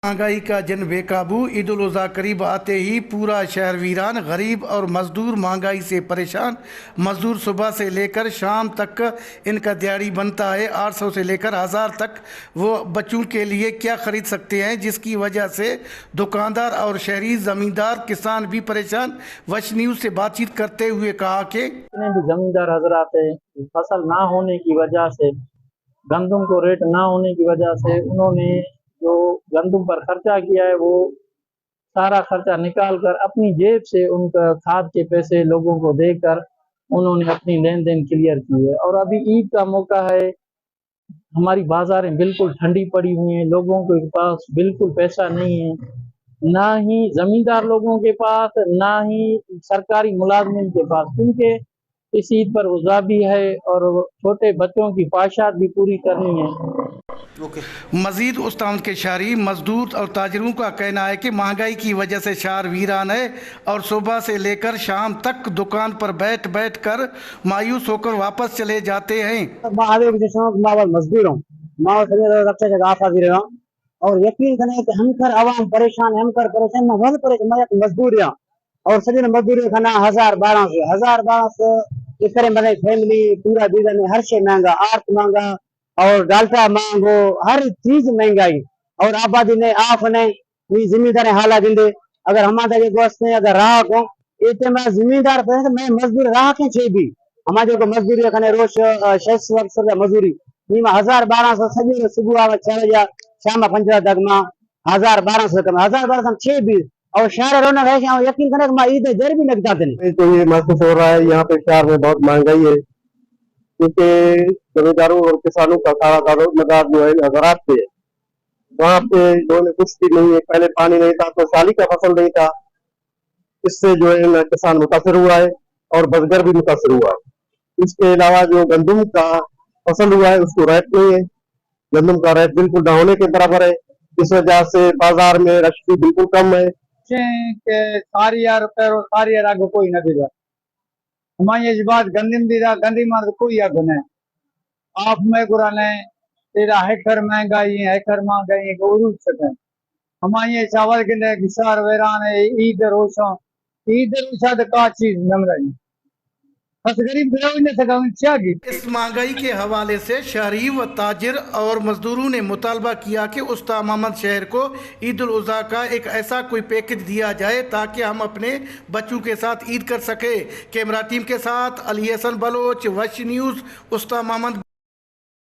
महंगाई का जन बेकाबू। ईद उल अज़हा करीब आते ही पूरा शहर वीरान। गरीब और मजदूर महंगाई से परेशान। मजदूर सुबह से लेकर शाम तक इनका दिहाड़ी बनता है। 800 से लेकर 1000 तक वो बच्चों के लिए क्या खरीद सकते हैं, जिसकी वजह से दुकानदार और शहरी ज़मींदार किसान भी परेशान। वश न्यूज़ से बातचीत करते हुए कहा कि जमींदार हजरात है, फसल ना होने की वजह से, गंदम को रेट ना होने की वजह से उन्होंने जो गंदम पर खर्चा किया है वो सारा खर्चा निकाल कर अपनी जेब से उनका खाद के पैसे लोगों को देकर उन्होंने अपनी लेन देन क्लियर की है। और अभी ईद का मौका है, हमारी बाजारें बिल्कुल ठंडी पड़ी हुई हैं, लोगों के पास बिल्कुल पैसा नहीं है, ना ही जमींदार लोगों के पास, ना ही सरकारी मुलाजमिन के पास, क्योंकि इस ईद पर रोजा भी है और छोटे बच्चों की ख्वाहिशात भी पूरी करनी है। मजीद उस्ताद के शहरी मजदूर और ताजरों का कहना है कि महंगाई की वजह से शहर वीरान है और सुबह से लेकर शाम तक दुकान पर बैठ बैठ कर मायूस होकर वापस चले जाते हैं। मजदूर और यकीन करें कि हम कर आवाम परेशान, हम कर परेशान, बहुत परेशान मजदूर और सभी मजदूर खाना 1000-1200 इस तरह बने फैमिली पूरा दिन में हर शे महंगा, आर्थ महंगा और डाल्टा महंगो, हर चीज महंगाई। और आबादी ने आप ने जिम्मेदार हाला दिंदे अगर हमारे जो गोश्त ने अगर राह को इतने मैं जिम्मेदार पर मैं मजदूर राह के छे भी हमारे को मजदूरी खाने रोज 600 मजदूरी नीमा 1000-1200 सभी सुबह आवे 6 बजे शाम 15 तक में 1000-1200 कम 1000-1200 छे भी और शहर रौनक है कि यकीन करें मैं ईद जर भी लगता नहीं। तो ये महसूस हो रहा है यहाँ पे शहर में बहुत महंगाई है, क्योंकि जमींदारों और किसानों का सारा दारोमदार जो है हजरात पे, वहाँ पे जो है कुछ भी नहीं है। पहले पानी नहीं था तो साली का फसल नहीं था, इससे जो है ना किसान मुतासर हुआ है और बजगर भी मुतासर हुआ है। इसके अलावा जो गंदम का फसल हुआ है उसको रेट नहीं है, गंदम का रेट बिल्कुल न होने के बराबर है। इस वजह से बाजार में रश भी बिल्कुल कम है। सारी आगे कोई न दिगा हमारे इस बात गंदिम दिदा गंदी मार कोई आगे नहीं आप में गुराने तेरा हेकर महंगाई को उरूज सके हमारे चावल के किसार वेरान है ईद रोशा का चीज नम रही बस गरीब इस महंगाई के हवाले से शहरी व ताजिर और मजदूरों ने मुतालबा किया कि उस्ताद मोहम्मद शहर को ईद उल अज़हा का एक ऐसा कोई पैकेज दिया जाए ताकि हम अपने बच्चों के साथ ईद कर सके। कैमरा टीम के साथ अली हसन बलोच, वश न्यूज़, उस्ताद मोहम्मद।